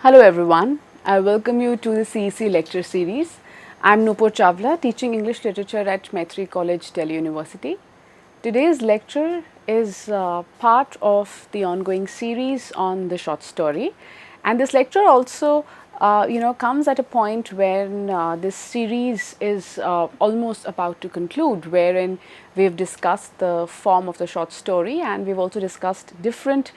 Hello everyone, I welcome you to the CEC lecture series. I am Nupur Chawla, teaching English literature at Maitri College, Delhi University. Today's lecture is part of the ongoing series on the short story, and this lecture also comes at a point when this series is almost about to conclude, wherein we have discussed the form of the short story and we've also discussed different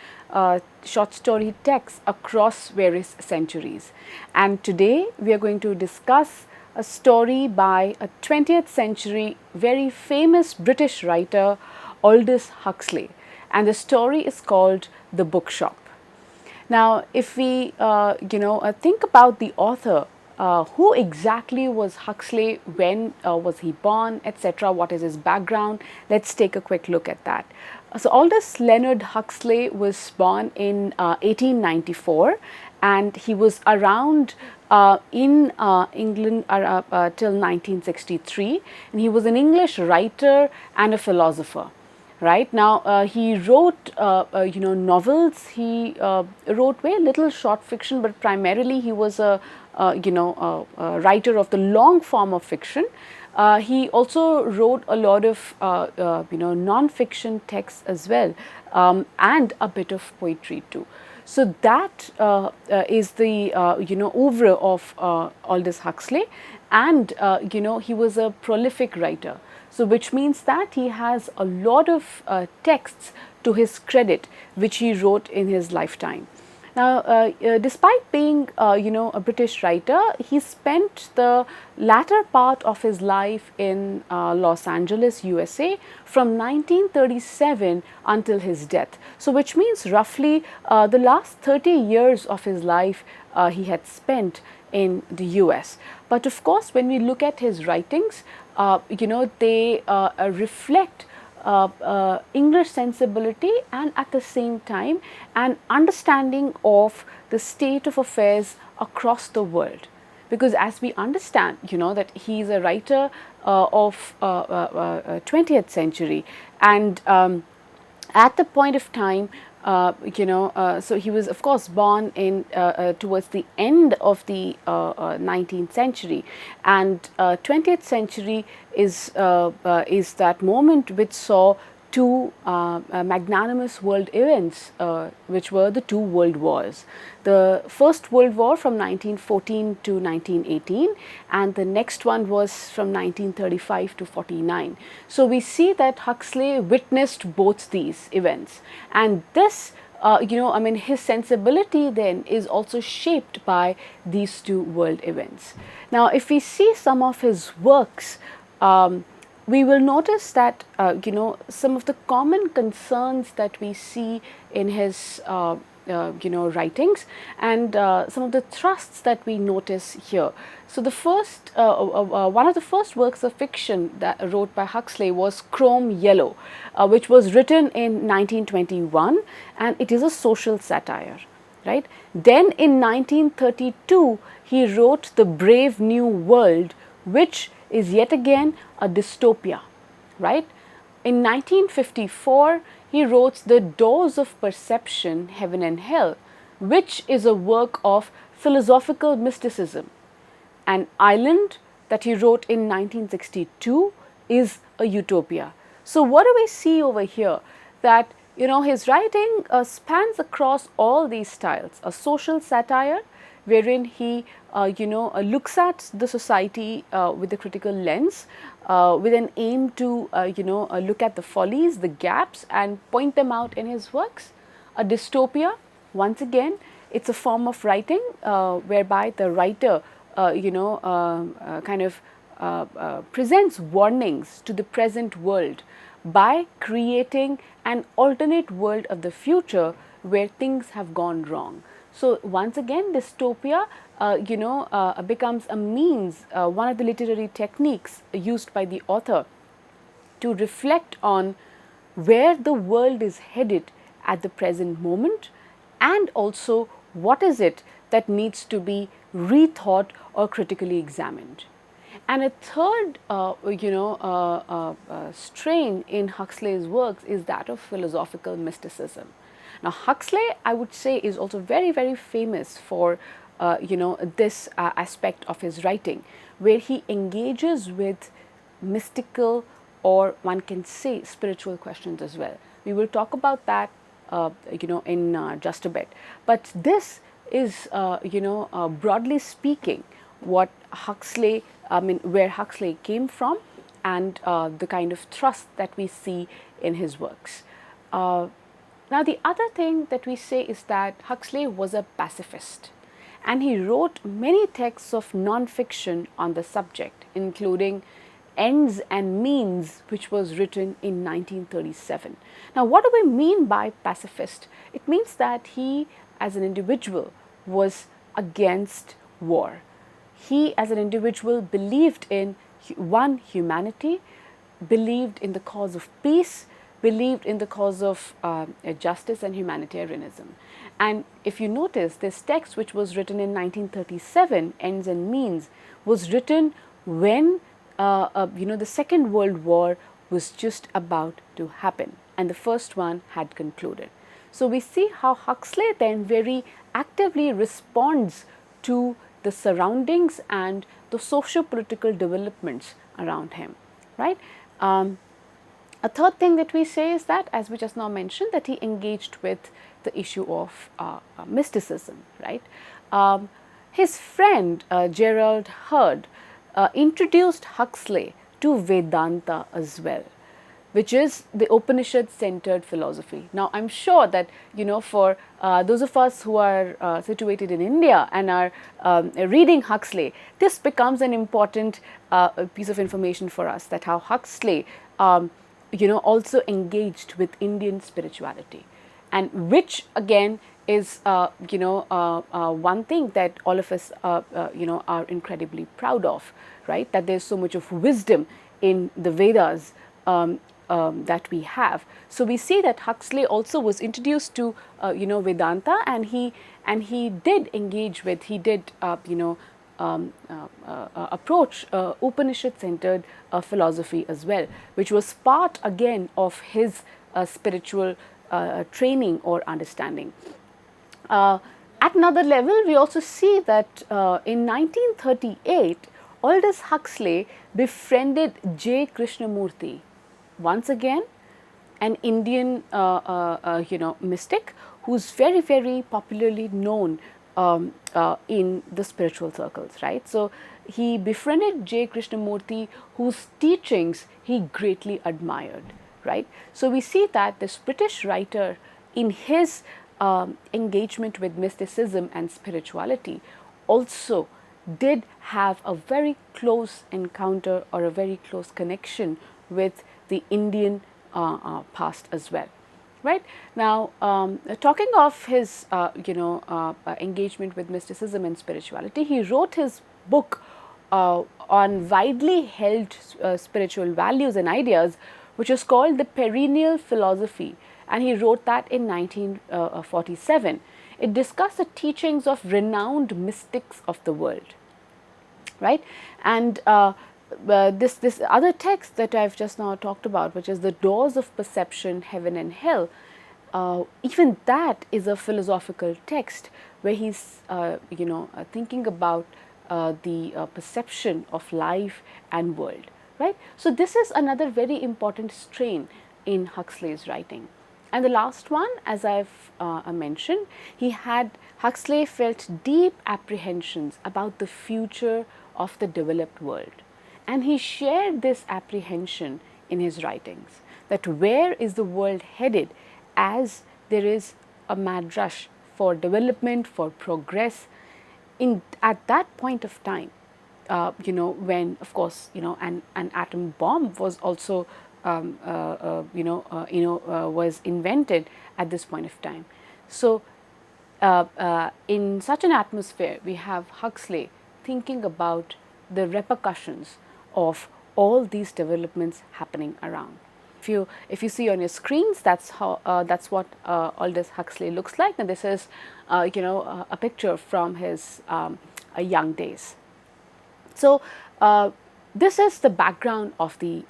short story texts across various centuries. And today we are going to discuss a story by a 20th century very famous British writer, Aldous Huxley, and the story is called The Bookshop. Now, if we think about the author, who exactly was Huxley, when was he born, etc., what is his background, let's take a quick look at that. So Aldous Leonard Huxley was born in 1894, and he was around in England till 1963, and he was an English writer and a philosopher. Right now, he wrote novels. He wrote very little short fiction, but primarily he was a writer of the long form of fiction. He also wrote a lot of non-fiction texts as well, and a bit of poetry too. So that is the oeuvre of Aldous Huxley, and he was a prolific writer. So which means that he has a lot of texts to his credit which he wrote in his lifetime. Now, despite being a British writer, he spent the latter part of his life in Los Angeles, USA from 1937 until his death. So which means roughly the last 30 years of his life he had spent in the US. But of course, when we look at his writings, they reflect English sensibility and at the same time an understanding of the state of affairs across the world. Because as we understand, that he is a writer of 20th century, and at the point of time, so he was of course born in towards the end of the 19th century, and 20th century is that moment which saw two magnanimous world events, which were the two world wars. The First World War from 1914 to 1918, and the next one was from 1935 to 49. So we see that Huxley witnessed both these events, and this his sensibility then is also shaped by these two world events. Now, if we see some of his works, we will notice that some of the common concerns that we see in his writings, and some of the thrusts that we notice here. So the first one of the first works of fiction that wrote by Huxley was Chrome Yellow, which was written in 1921, and it is a social satire. Right? Then in 1932 he wrote The Brave New World, which is yet again a dystopia, right? In 1954, he wrote The Doors of Perception, Heaven and Hell, which is a work of philosophical mysticism. An Island, that he wrote in 1962, is a utopia. So what do we see over here? That his writing spans across all these styles: a social satire, wherein he looks at the society with a critical lens, with an aim to look at the follies, the gaps, and point them out in his works. A dystopia, once again, it's a form of writing whereby the writer presents warnings to the present world by creating an alternate world of the future where things have gone wrong. So once again, dystopia becomes a means, one of the literary techniques used by the author to reflect on where the world is headed at the present moment, and also what is it that needs to be rethought or critically examined. And a third strain in Huxley's works is that of philosophical mysticism. Now, Huxley, I would say, is also very, very famous for this aspect of his writing, where he engages with mystical, or one can say spiritual questions as well. We will talk about that in just a bit. But this is broadly speaking what Huxley, where Huxley came from, and the kind of thrust that we see in his works. Now, the other thing that we say is that Huxley was a pacifist, and he wrote many texts of non-fiction on the subject, including Ends and Means, which was written in 1937. Now, what do we mean by pacifist? It means that he, as an individual, was against war. He, as an individual, believed in humanity, believed in the cause of peace, believed in the cause of justice and humanitarianism. And if you notice, this text, which was written in 1937, Ends and Means, was written when the Second World War was just about to happen, and the first one had concluded. So we see how Huxley then very actively responds to the surroundings and the socio-political developments around him, right? A third thing that we say is that, as we just now mentioned, that he engaged with the issue of mysticism, right? His friend Gerald Hurd introduced Huxley to Vedanta as well, which is the Upanishad-centered philosophy. Now, I'm sure that, for those of us who are situated in India and are reading Huxley, this becomes an important piece of information for us, that how Huxley, also engaged with Indian spirituality, and which again is, one thing that all of us, are incredibly proud of, right? That there's so much of wisdom in the Vedas that we have. So we see that Huxley also was introduced to, Vedanta, and he did engage with, he did, approach Upanishad-centered philosophy as well, which was part again of his spiritual training or understanding. At another level, we also see that in 1938, Aldous Huxley befriended J. Krishnamurti, once again an Indian mystic who's very, very popularly known in the spiritual circles, right? So he befriended J. Krishnamurti, whose teachings he greatly admired, right? So we see that this British writer, in his engagement with mysticism and spirituality, also did have a very close encounter or a very close connection with the Indian past as well, right? Now, talking of his engagement with mysticism and spirituality, he wrote his book on widely held spiritual values and ideas, which is called The Perennial Philosophy, and he wrote that in 1947. It discussed the teachings of renowned mystics of the world, right? And this other text that I've just now talked about, which is The Doors of Perception, Heaven and Hell, even that is a philosophical text where he's thinking about the perception of life and world, right? So this is another very important strain in Huxley's writing. And the last one, as I've mentioned, Huxley felt deep apprehensions about the future of the developed world. And he shared this apprehension in his writings, that where is the world headed, as there is a mad rush for development, for progress. At that point of time, when, of course, an atom bomb was also was invented at this point of time. So in such an atmosphere, we have Huxley thinking about the repercussions of all these developments happening around. If you see on your screens, that's what Aldous Huxley looks like, and this is a picture from his young days. So this is the background of the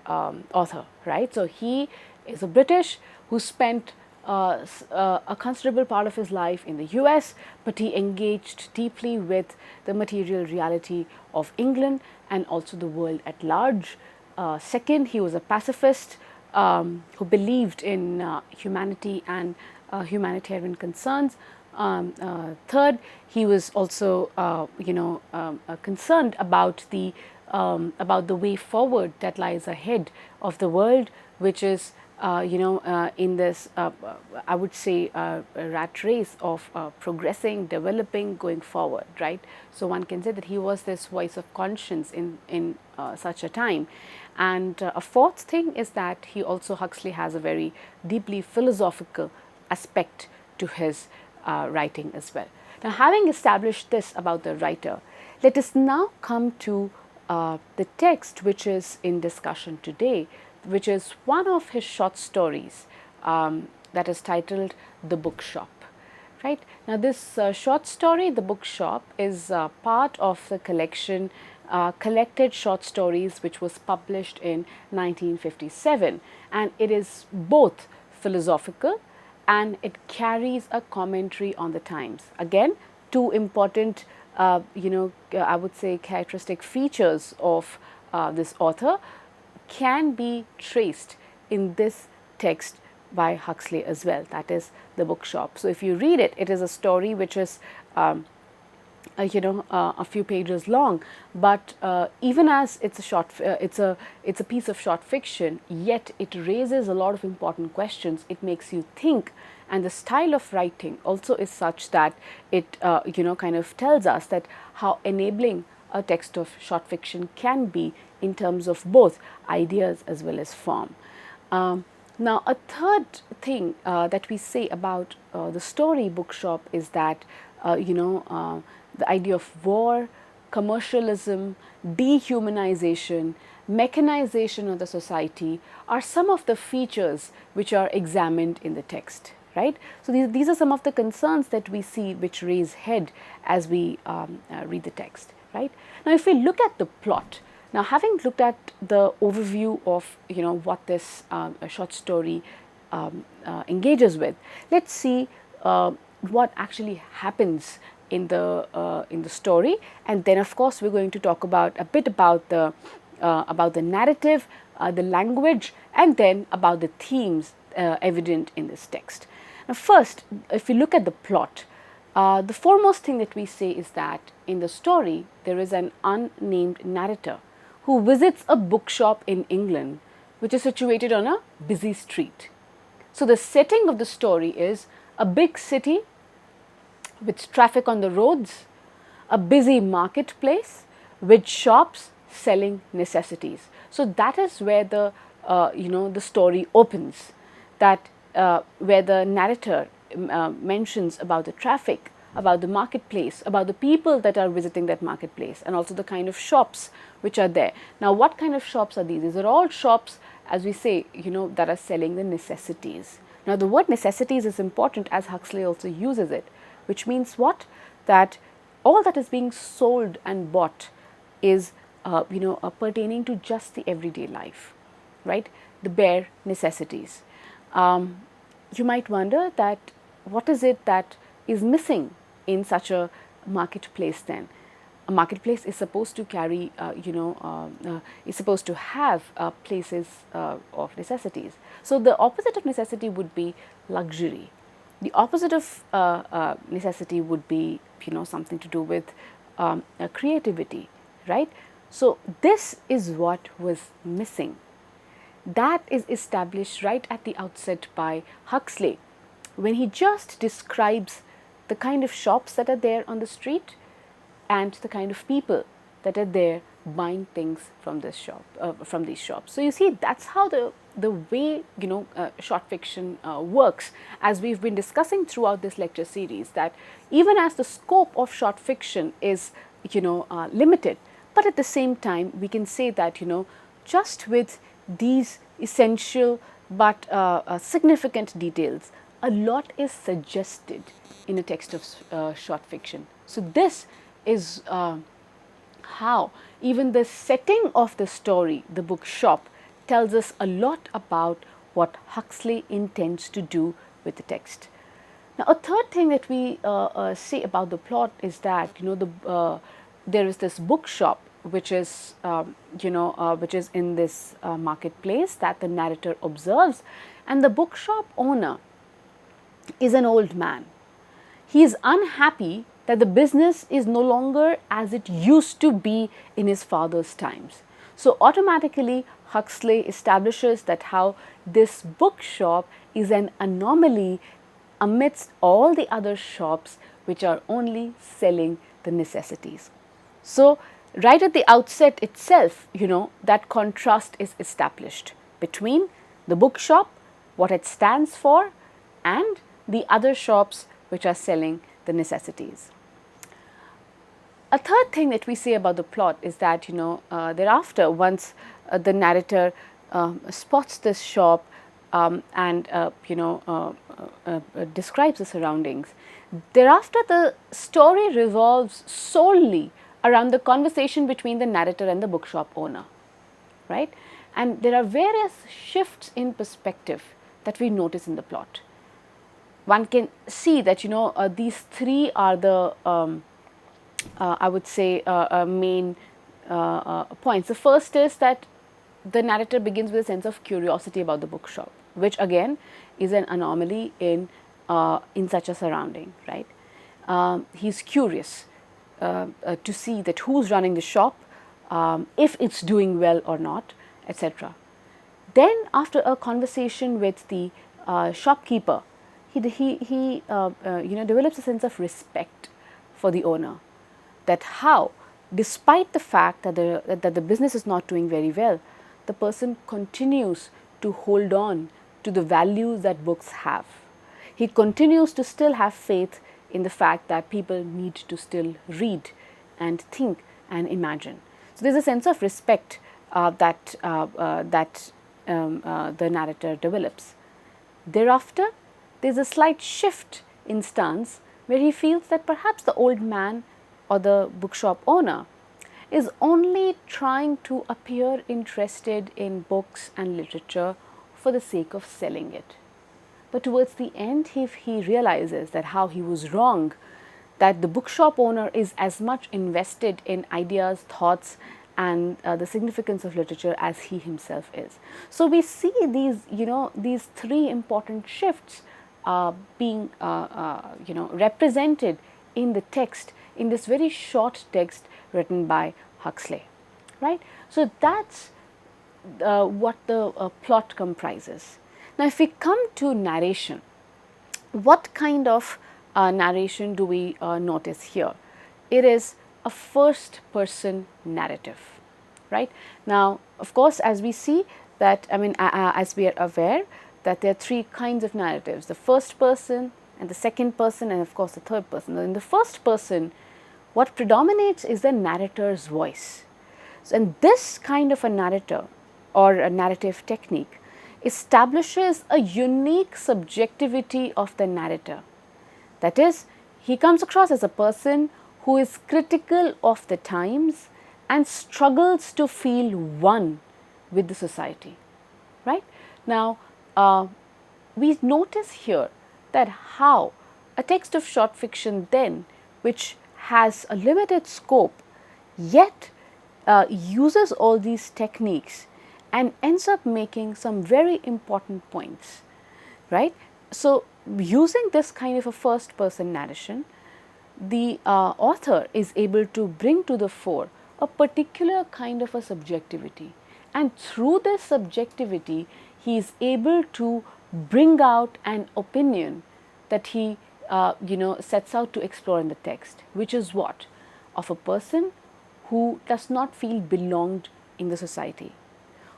author, right? So he is a British who spent a considerable part of his life in the US, but he engaged deeply with the material reality of England and also the world at large. Second, he was a pacifist who believed in humanity and humanitarian concerns. Third, he was also, concerned about the way forward that lies ahead of the world, which is, in this, I would say, rat race of progressing, developing, going forward, right? So one can say that he was this voice of conscience in such a time. And a fourth thing is that Huxley has a very deeply philosophical aspect to his writing as well. Now, having established this about the writer, let us now come to the text which is in discussion today, which is one of his short stories that is titled The Bookshop. Right now, this short story, The Bookshop, is part of the collection collected short stories which was published in 1957, and it is both philosophical and it carries a commentary on the times. Again, two important, I would say, characteristic features of this author can be traced in this text by Huxley as well, that is The Bookshop. So if you read it, it is a story which is a few pages long, but even as it's a piece of short fiction, yet it raises a lot of important questions. It makes you think, and the style of writing also is such that it kind of tells us that how enabling a text of short fiction can be in terms of both ideas as well as form. Now, a third thing that we say about the story Bookshop is that the idea of war, commercialism, dehumanization, mechanization of the society are some of the features which are examined in the text, right? So these are some of the concerns that we see which raise head as we read the text, right? Now, if we look at the plot, now having looked at the overview of what this short story engages with, let's see what actually happens in the story, and then of course we're going to talk about a bit about the narrative, the language, and then about the themes evident in this text. Now, first, if we look at the plot, the foremost thing that we say is that in the story there is an unnamed narrator who visits a bookshop in England which is situated on a busy street. So the setting of the story is a big city with traffic on the roads, a busy marketplace with shops selling necessities. So that is where the the story opens, that where the narrator mentions about the traffic, about the marketplace, about the people that are visiting that marketplace, and also the kind of shops which are there. Now, what kind of shops are these? These are all shops, as we say, that are selling the necessities. Now, the word necessities is important, as Huxley also uses it, which means what? That all that is being sold and bought is pertaining to just the everyday life, right? The bare necessities. You might wonder that what is it that is missing in such a marketplace then? A marketplace is supposed to carry, is supposed to have places of necessities. So the opposite of necessity would be luxury. The opposite of necessity would be, something to do with creativity, right? So this is what was missing. That is established right at the outset by Huxley when he just describes the kind of shops that are there on the street and the kind of people that are there buying things from this shop, from these shops. So you see, that's how the way short fiction works, as we've been discussing throughout this lecture series, that even as the scope of short fiction is limited, but at the same time we can say that just with these essential but significant details, a lot is suggested in a text of short fiction. So this is how even the setting of the story, the bookshop, tells us a lot about what Huxley intends to do with the text. Now, a third thing that we say about the plot is that there is this bookshop which is which is in this marketplace that the narrator observes, and the bookshop owner is an old man. He is unhappy that the business is no longer as it used to be in his father's times. So automatically Huxley establishes that how this bookshop is an anomaly amidst all the other shops which are only selling the necessities. So right at the outset itself, that contrast is established between the bookshop, what it stands for, and the other shops which are selling the necessities. A third thing that we say about the plot is that thereafter, once the narrator spots this shop and describes the surroundings, thereafter the story revolves solely around the conversation between the narrator and the bookshop owner, right? And there are various shifts in perspective that we notice in the plot. One can see that these three are the I would say main points. The first is that the narrator begins with a sense of curiosity about the bookshop, which again is an anomaly in such a surrounding, right? He's curious to see that who's running the shop, if it's doing well or not, etc. Then after a conversation with the shopkeeper, he develops a sense of respect for the owner, that how despite the fact that the business is not doing very well, the person continues to hold on to the values that books have. He continues to still have faith in the fact that people need to still read and think and imagine. So there's a sense of respect that the narrator develops. Thereafter, there's a slight shift in stance where he feels that perhaps the old man or the bookshop owner is only trying to appear interested in books and literature for the sake of selling it. But towards the end, he realizes that how he was wrong, that the bookshop owner is as much invested in ideas, thoughts, and the significance of literature as he himself is. So we see these three important shifts being represented in the text, in this very short text written by Huxley, right? So that's what the plot comprises. Now, if we come to narration, what kind of narration do we notice here? It is a first person narrative, right? Now, of course, as we see that, as we are aware that there are three kinds of narratives: the first person and the second person, and of course the third person. Now, in the first person, what predominates is the narrator's voice. So, and this kind of a narrator or a narrative technique establishes a unique subjectivity of the narrator. That is, he comes across as a person who is critical of the times and struggles to feel one with the society, right? Now, we notice here that how a text of short fiction then, which has a limited scope, yet uses all these techniques and ends up making some very important points, right? So, using this kind of a first person narration, the author is able to bring to the fore a particular kind of a subjectivity, and through this subjectivity he is able to bring out an opinion that he sets out to explore in the text, which is what? Of a person who does not feel belonged in the society,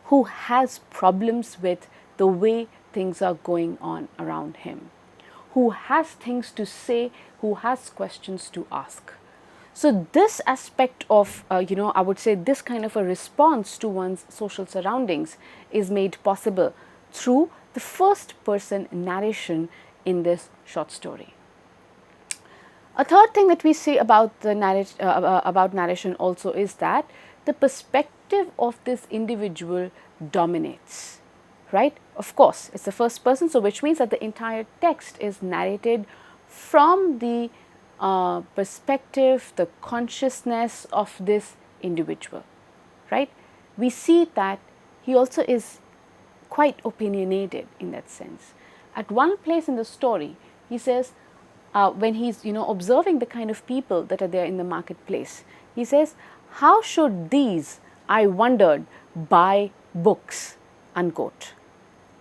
who has problems with the way things are going on around him, who has things to say, who has questions to ask. So this aspect of, I would say this kind of a response to one's social surroundings is made possible through the first person narration in this short story. A third thing that we say about the narration also is that the perspective of this individual dominates, right? Of course, it's the first person, so which means that the entire text is narrated from the perspective, the consciousness of this individual, right? We see that he also is quite opinionated in that sense. At one place in the story, he says, when he's observing the kind of people that are there in the marketplace, he says, "How should these, I wondered, buy books?" unquote.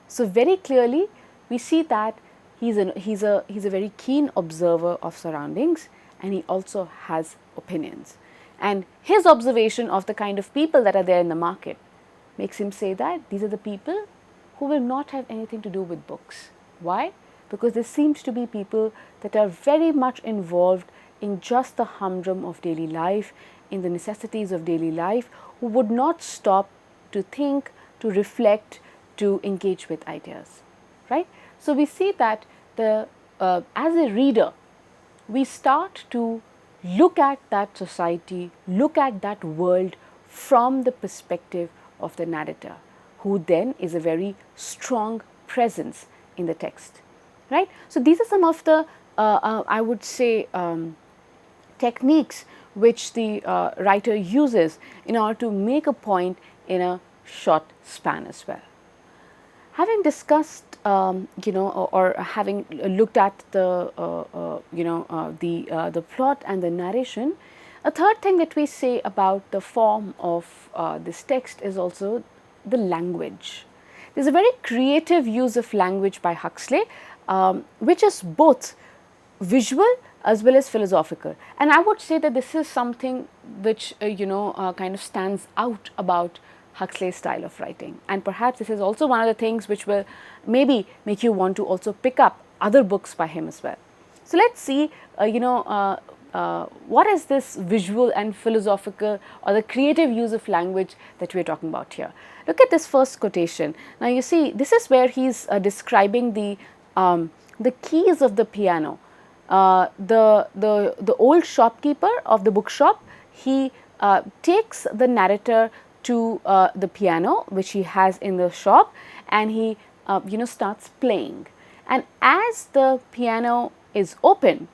So very clearly, we see that he's a very keen observer of surroundings, and he also has opinions. And his observation of the kind of people that are there in the market makes him say that these are the people who will not have anything to do with books. Why? Because there seems to be people that are very much involved in just the humdrum of daily life, in the necessities of daily life, who would not stop to think, to reflect, to engage with ideas, right? So we see that as a reader, we start to look at that society, look at that world from the perspective of the narrator, who then is a very strong presence in the text, right? So these are some of the, I would say, techniques which the writer uses in order to make a point in a short span as well. Having discussed, or having looked at the, the plot and the narration, a third thing that we say about the form of this text is also the language. There is a very creative use of language by Huxley, which is both visual as well as philosophical. And I would say that this is something which kind of stands out about Huxley's style of writing, and perhaps this is also one of the things which will maybe make you want to also pick up other books by him as well. So let's see, what is this visual and philosophical or the creative use of language that we are talking about here. Look at this first quotation. Now you see, this is where he's describing the keys of the piano. The old shopkeeper of the bookshop, he takes the narrator to the piano which he has in the shop, and he starts playing. And as the piano is open,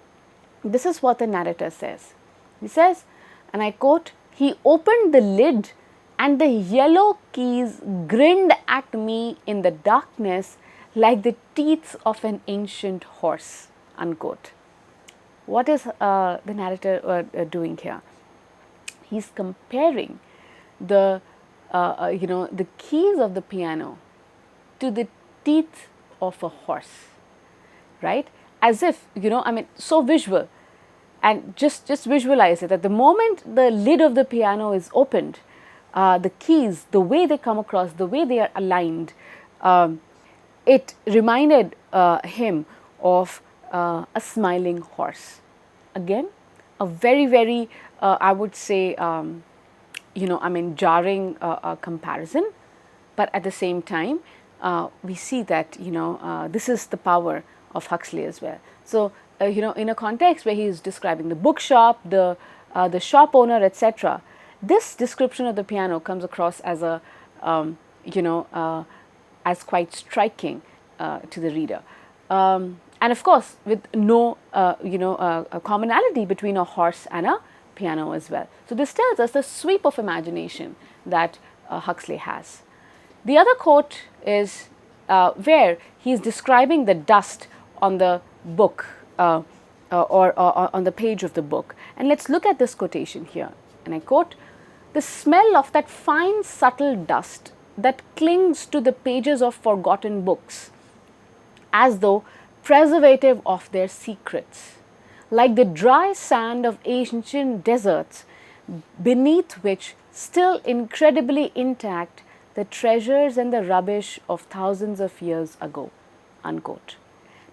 this is what the narrator says. He says, and I quote, "He opened the lid and the yellow keys grinned at me in the darkness like the teeth of an ancient horse," unquote. What is the narrator doing here? He's comparing the the keys of the piano to the teeth of a horse, right? As if, so visual. And just visualize it. At the moment the lid of the piano is opened, the keys, the way they come across, the way they are aligned, it reminded him of a smiling horse. Again, a very, very, I would say, jarring comparison, but at the same time, we see that, this is the power of Huxley as well. So, in a context where he is describing the bookshop, the shop owner, etc., this description of the piano comes across as a, as quite striking to the reader. And of course, with no, a commonality between a horse and a piano as well. So this tells us the sweep of imagination that Huxley has. The other quote is where he is describing the dust on the book or on the page of the book. And let's look at this quotation here. And I quote, "The smell of that fine subtle dust that clings to the pages of forgotten books, as though preservative of their secrets, like the dry sand of ancient deserts, beneath which, still incredibly intact, the treasures and the rubbish of thousands of years ago," unquote.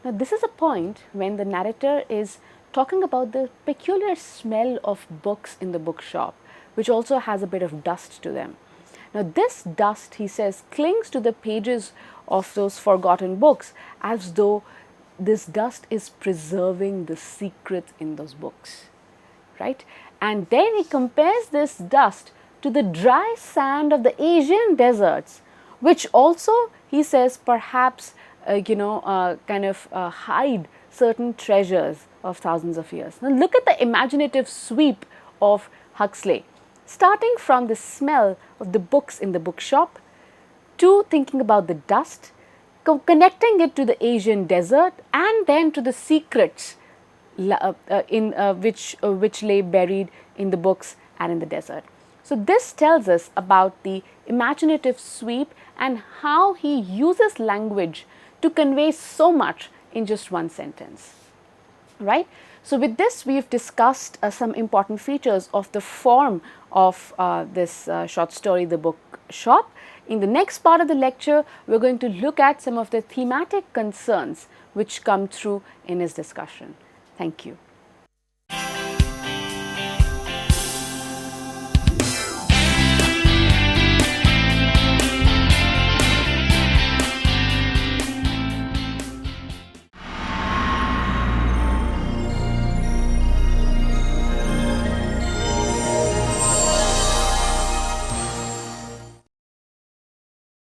Now, this is a point when the narrator is talking about the peculiar smell of books in the bookshop, which also has a bit of dust to them. Now, this dust, he says, clings to the pages of those forgotten books as though this dust is preserving the secret in those books, right? And then he compares this dust to the dry sand of the Asian deserts, which also, he says, perhaps hide certain treasures of thousands of years. Now look at the imaginative sweep of Huxley, starting from the smell of the books in the bookshop to thinking about the dust, connecting it to the Asian desert, and then to the secrets which lay buried in the books and in the desert. So this tells us about the imaginative sweep and how he uses language to convey so much in just one sentence, right? So with this, we've discussed some important features of the form of this short story, The Bookshop. In the next part of the lecture, we're going to look at some of the thematic concerns which come through in his discussion. Thank you.